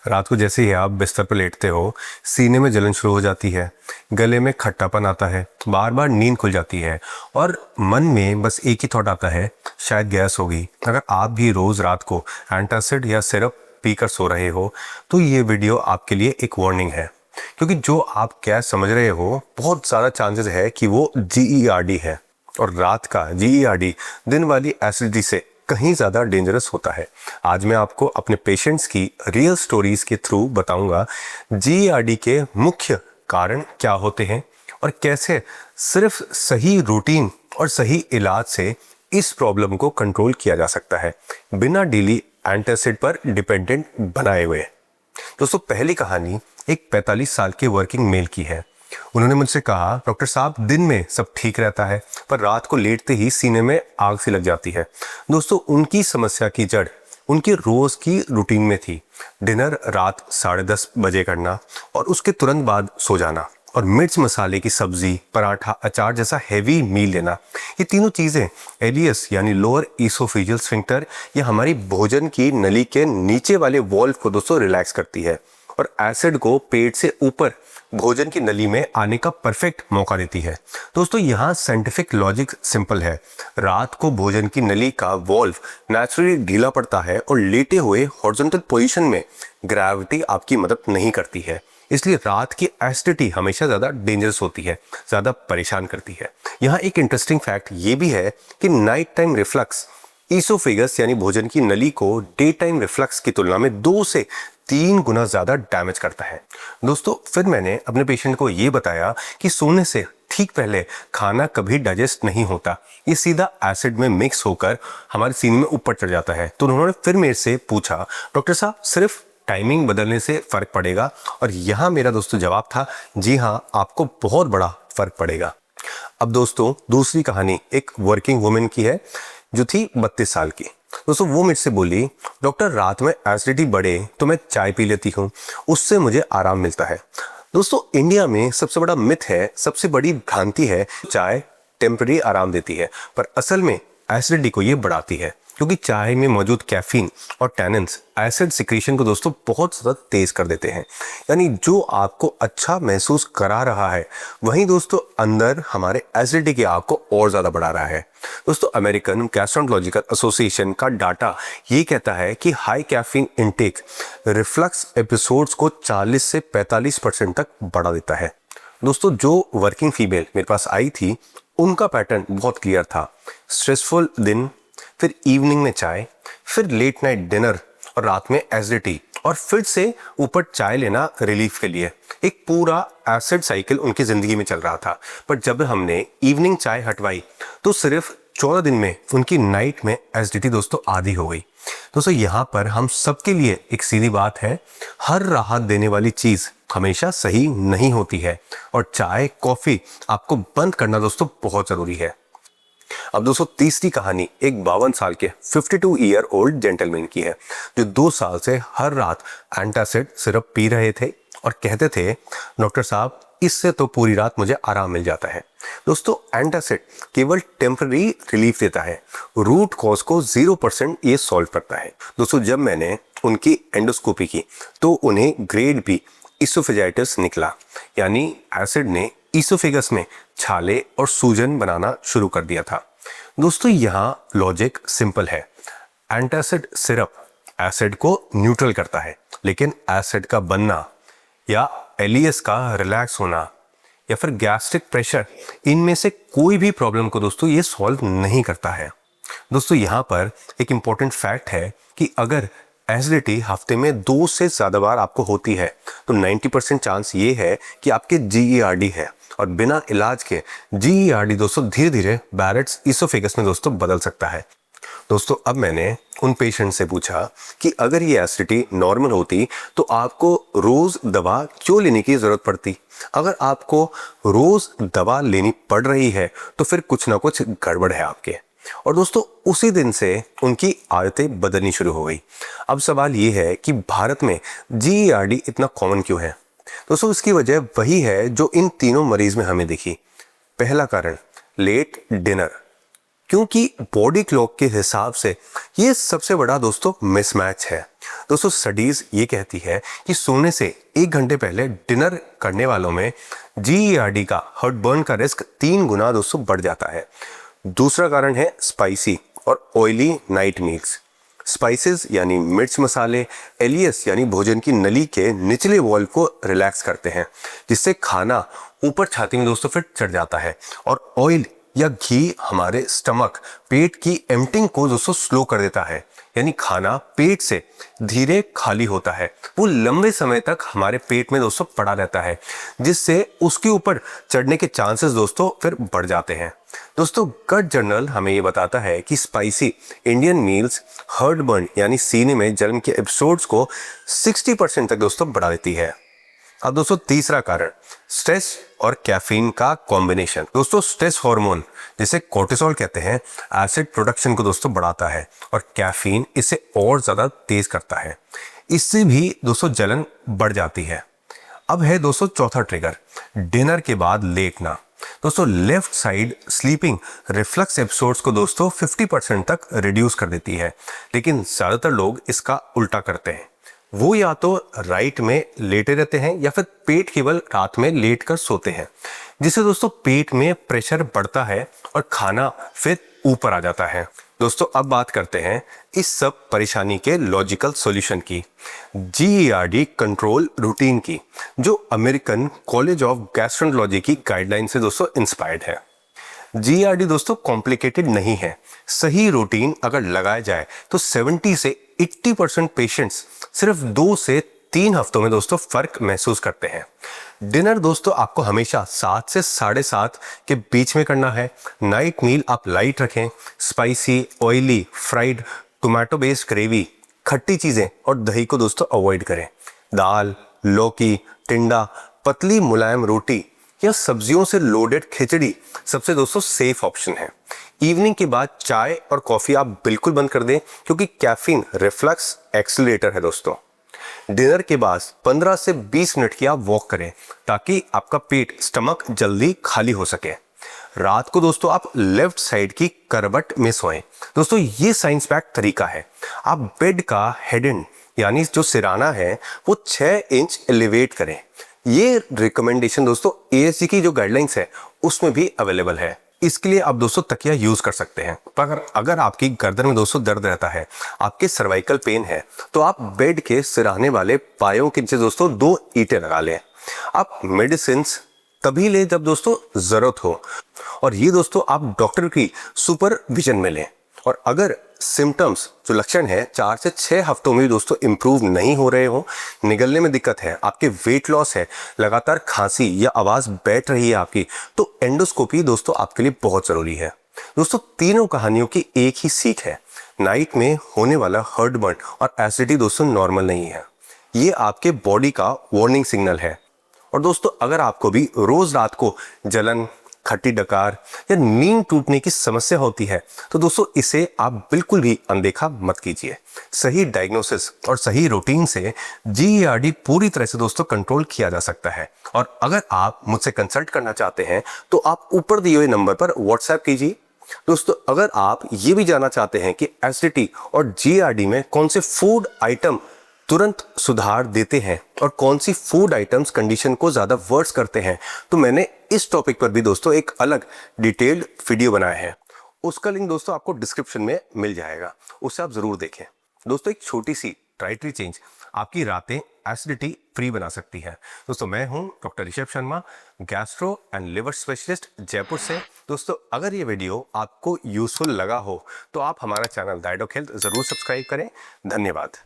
रात को जैसे ही आप बिस्तर पर लेटते हो, सीने में जलन शुरू हो जाती है, गले में खट्टापन आता है, बार बार नींद खुल जाती है और मन में बस एक ही थॉट आता है, शायद गैस होगी। अगर आप भी रोज़ रात को एंटासिड या सिरप पीकर सो रहे हो तो ये वीडियो आपके लिए एक वार्निंग है, क्योंकि जो आप गैस समझ रहे हो बहुत ज़्यादा चांसेस है कि वो GERD है। और रात का GERD दिन वाली एसिडिटी से कहीं ज़्यादा डेंजरस होता है। आज मैं आपको अपने पेशेंट्स की रियल स्टोरीज के थ्रू बताऊंगा GERD के मुख्य कारण क्या होते हैं और कैसे सिर्फ सही रूटीन और इलाज इलाज से इस प्रॉब्लम को कंट्रोल किया जा सकता है, बिना डेली एंटासिड पर डिपेंडेंट बनाए हुए। दोस्तों, पहली कहानी एक 45 साल के वर्किंग मेल की है। उन्होंने मुझसे कहा, डॉक्टर साहब, दिन में सब ठीक रहता है पर रात को लेटते ही सीने में आग सी लग जाती है। दोस्तों, उनकी समस्या की जड़ उनके रोज की रूटीन में थी। डिनर रात 10:30 बजे करना और उसके तुरंत बाद सो जाना, और मिर्च मसाले की सब्जी, पराठा, अचार जैसा हैवी मील लेना। ये तीनों चीज़ें एलियस यानी लोअर ईसोफेजियल स्फिंक्टर या हमारी भोजन की नली के नीचे वाले वॉल्व को दोस्तों रिलैक्स करती है और एसिड को पेट से ऊपर भोजन की नली में आने का परफेक्ट मौका देती है। दोस्तों, यहाँ साइंटिफिक लॉजिक सिंपल है। रात को भोजन की नली का वॉल्व नेचुरली ढीला पड़ता है और लेटे हुए हॉरिजॉन्टल पोजीशन में ग्रेविटी आपकी मदद नहीं करती है, इसलिए रात की एसिडिटी हमेशा ज़्यादा डेंजरस होती है, ज़्यादा परेशान करती है। यहाँ एक इंटरेस्टिंग फैक्ट ये भी है कि नाइट टाइम रिफ्लक्स ईसोफेगस यानी भोजन की नली को डे टाइम रिफ्लक्स की तुलना में 2 से 3 गुना ज़्यादा डैमेज करता है। दोस्तों, फिर मैंने अपने पेशेंट को ये बताया कि सोने से ठीक पहले खाना कभी डाइजेस्ट नहीं होता, ये सीधा एसिड में मिक्स होकर हमारे सीने में ऊपर चढ़ जाता है। तो उन्होंने फिर मेरे से पूछा, डॉक्टर साहब, सिर्फ टाइमिंग बदलने से फ़र्क पड़ेगा? और यहाँ मेरा दोस्तों जवाब था, जी हाँ, आपको बहुत बड़ा फ़र्क पड़ेगा। अब दोस्तों, दूसरी कहानी एक वर्किंग वुमेन की है जो थी 32 साल की। दोस्तों, वो मुझसे बोली, डॉक्टर, रात में एसिडिटी बढ़े तो मैं चाय पी लेती हूँ, उससे मुझे आराम मिलता है। दोस्तों, इंडिया में सबसे बड़ा मिथ है, सबसे बड़ी भ्रांति है, चाय टेम्पररी आराम देती है, पर असल में एसिडिटी को ये बढ़ाती है, क्योंकि चाय में मौजूद कैफीन और टैनिन्स एसिड सिक्रीशन को दोस्तों बहुत ज़्यादा तेज कर देते हैं। यानी जो आपको अच्छा महसूस करा रहा है, वहीं दोस्तों अंदर हमारे एसिडिटी की आग को और ज़्यादा बढ़ा रहा है। दोस्तों, अमेरिकन गैस्ट्रोन्टोलॉजिकल एसोसिएशन का डाटा ये कहता है कि high caffeine intake reflux episodes को 40 से 45% तक बढ़ा देता है। दोस्तों, जो वर्किंग फीमेल मेरे पास आई थी, उनका पैटर्न बहुत क्लियर था। स्ट्रेसफुल दिन, फिर इवनिंग में चाय, फिर लेट नाइट डिनर और रात में एसिडिटी, और फिर से ऊपर चाय लेना रिलीफ के लिए। एक पूरा एसिड साइकिल उनकी ज़िंदगी में चल रहा था। पर जब हमने इवनिंग चाय हटवाई तो सिर्फ 14 दिन में उनकी नाइट में एसिडिटी दोस्तों आधी हो गई। दोस्तों, यहाँ पर हम सबके लिए एक सीधी बात है, हर राहत देने वाली चीज़ हमेशा सही नहीं होती है, और चाय कॉफ़ी आपको बंद करना दोस्तों बहुत ज़रूरी है। अब दोस्तों, तीसरी कहानी एक 52 साल के 52 ईयर ओल्ड जेंटलमैन की है, जो 2 साल से हर रात एंटासिड सिरप पी रहे थे और कहते थे, डॉक्टर साहब, इससे तो पूरी रात मुझे आराम मिल जाता है। दोस्तों, एंटासिड केवल टेम्पररी रिलीफ देता है, रूट कॉज को 0% ये सॉल्व करता है। दोस्तों, जब मैंने उनकी एंडोस्कोपी की तो उन्हें ग्रेड बी इसोफेजाइटिस निकला, यानी एसिड ने ईसोफेगस में छाले और सूजन बनाना शुरू कर दिया था। दोस्तों, यहाँ लॉजिक सिंपल है, एंटासिड सिरप एसिड को न्यूट्रल करता है, लेकिन एसिड का बनना या एलियस का रिलैक्स होना या फिर गैस्ट्रिक प्रेशर, इनमें से कोई भी प्रॉब्लम को दोस्तों ये सॉल्व नहीं करता है। दोस्तों, यहाँ पर एक इम्पॉर्टेंट फैक्ट है कि अगर एसिडिटी हफ्ते में 2 से ज़्यादा बार आपको होती है तो 90% चांस ये है कि आपके GERD है, और बिना इलाज के GERD दोस्तों धीरे धीरे बैरेट्स ईसोफेगस में दोस्तों बदल सकता है। दोस्तों, अब मैंने उन पेशेंट से पूछा कि अगर ये एसिडिटी नॉर्मल होती तो आपको रोज़ दवा क्यों लेने की ज़रूरत पड़ती? अगर आपको रोज़ दवा लेनी पड़ रही है तो फिर कुछ ना कुछ गड़बड़ है आपके। और दोस्तों, उसी दिन से उनकी आदतें बदलनी शुरू हो गई। अब सवाल ये है कि भारत में GERD इतना कॉमन क्यों है? दोस्तों, इसकी वजह वही है जो इन तीनों मरीज में हमें दिखी। पहला कारण, लेट डिनर, क्योंकि बॉडी क्लॉक के हिसाब से ये सबसे बड़ा दोस्तों मिसमैच है। दोस्तों स्टडीज ये कहती है कि सोने से 1 घंटे पहले डिनर करने वालों में GERD का हार्टबर्न का रिस्क 3 गुना दोस्तों बढ़ जाता है। दूसरा कारण है स्पाइसी और ऑयली नाइट मील्स। स्पाइसेस यानी मिर्च मसाले एलियस यानी भोजन की नली के निचले वॉल को रिलैक्स करते हैं, जिससे खाना ऊपर छाती में दोस्तों फिर चढ़ जाता है। और ऑयल या घी हमारे स्टमक पेट की एम्प्टिंग को दोस्तों स्लो कर देता है, यानी खाना पेट से धीरे खाली होता है, वो लंबे समय तक हमारे पेट में दोस्तों पड़ा रहता है, जिससे उसके ऊपर चढ़ने के चांसेस दोस्तों फिर बढ़ जाते हैं। दोस्तों गट जर्नल हमें ये बताता है कि स्पाइसी इंडियन मील्स हार्टबर्न यानी सीने में जलन के एपिसोड्स को 60% तक दोस्तों बढ़ा देती है। अब दोस्तों तीसरा कारण स्ट्रेस और कैफीन का कॉम्बिनेशन। दोस्तों स्ट्रेस हार्मोन जिसे कोर्टिसोल कहते हैं एसिड प्रोडक्शन को दोस्तों बढ़ाता है और कैफीन इसे और ज़्यादा तेज करता है। इससे भी दोस्तों जलन बढ़ जाती है। अब है दोस्तों चौथा ट्रिगर, डिनर के बाद लेटना। दोस्तों left side sleeping reflux episodes को दोस्तों 50% तक रिड्यूस कर देती है, लेकिन ज़्यादातर लोग इसका उल्टा करते हैं। वो या तो राइट में लेटे रहते हैं या फिर पेट केवल रात में लेट कर सोते हैं, जिससे दोस्तों पेट में प्रेशर बढ़ता है और खाना फिर ऊपर आ जाता है। दोस्तों अब बात करते हैं इस सब परेशानी के लॉजिकल सॉल्यूशन की, GERD कंट्रोल रूटीन की, जो अमेरिकन कॉलेज ऑफ गैस्ट्रोएंटरोलॉजी की गाइडलाइन से दोस्तों इंस्पायर्ड है। GERD दोस्तों कॉम्प्लिकेटेड नहीं है। सही रूटीन अगर लगाया जाए तो 70 से 80% पेशेंट्स सिर्फ 2 से 3 हफ्तों में दोस्तों फर्क महसूस करते हैं। डिनर दोस्तों आपको हमेशा 7 से 7:30 के बीच में करना है। नाइट मील आप लाइट रखें। Spicy oily fried tomato based gravy खट्टी चीज़ें और दही को दोस्तों अवॉइड करें। दाल लौकी टिंडा पतली मुलायम रोटी या सब्जियों से लोडेड खिचड़ी सबसे दोस्तों सेफ ऑप्शन है। इवनिंग के बाद चाय और कॉफ़ी आप बिल्कुल बंद कर दें, क्योंकि कैफीन रिफ्लक्स एक्सीलरेटर है दोस्तों। डिनर के बाद 15 से 20 मिनट की आप वॉक करें, ताकि आपका पेट स्टमक जल्दी खाली हो सके। रात को दोस्तों आप लेफ्ट साइड की करवट में सोएं। दोस्तों ये साइंस बैक तरीका है। आप बेड का हेड एंड यानी जो सिराना है वो 6 इंच एलिवेट करें। ये रिकमेंडेशन दोस्तों ASG की जो गाइडलाइंस है उसमें भी अवेलेबल है। इसके लिए आप दोस्तों तकिया यूज कर सकते हैं। पर अगर आपकी गर्दन में दोस्तों दर्द रहता है, आपके सर्वाइकल पेन है, तो आप बेड के सिराने वाले पायों के नीचे दोस्तों 2 ईंटें लगा लें। आप मेडिसिन तभी लें जब दोस्तों जरूरत हो, और ये दोस्तों आप डॉक्टर की सुपरविजन में लें। और अगर सिम्टम्स जो लक्षण है 4 से 6 हफ्तों में भी दोस्तों इंप्रूव नहीं हो रहे हो, निगलने में दिक्कत है, आपके वेट लॉस है, लगातार खांसी या आवाज़ बैठ रही है आपकी, तो एंडोस्कोपी दोस्तों आपके लिए बहुत ज़रूरी है। दोस्तों तीनों कहानियों की एक ही सीख है, नाइट में होने वाला हार्टबर्न और एसिडिटी दोस्तों नॉर्मल नहीं है, ये आपके बॉडी का वार्निंग सिग्नल है। और दोस्तों अगर आपको भी रोज़ रात को जलन खट्टी डकार या नींद टूटने की समस्या होती है, तो दोस्तों इसे आप बिल्कुल भी अनदेखा मत कीजिए। सही डायग्नोसिस और सही रूटीन से GERD पूरी तरह से दोस्तों कंट्रोल किया जा सकता है। और अगर आप मुझसे कंसल्ट करना चाहते हैं तो आप ऊपर दिए हुए नंबर पर व्हाट्सएप कीजिए। दोस्तों अगर आप ये भी जानना चाहते हैं कि एसिडिटी और GERD में कौन से फूड आइटम तुरंत सुधार देते हैं और कौन सी फूड आइटम्स कंडीशन को ज़्यादा वर्स करते हैं, तो मैंने इस टॉपिक पर भी दोस्तों एक अलग डिटेल्ड वीडियो बनाया है। उसका लिंक दोस्तों आपको डिस्क्रिप्शन में मिल जाएगा, उसे आप ज़रूर देखें। दोस्तों एक छोटी सी डाइटरी चेंज आपकी रातें एसिडिटी फ्री बना सकती है। दोस्तों मैं हूं doctor Rishabh Sharma, gastro and liver specialist Jaipur से। दोस्तों अगर ये वीडियो आपको यूजफुल लगा हो तो आप हमारा चैनल डाइडोक हेल्थ ज़रूर सब्सक्राइब करें। धन्यवाद।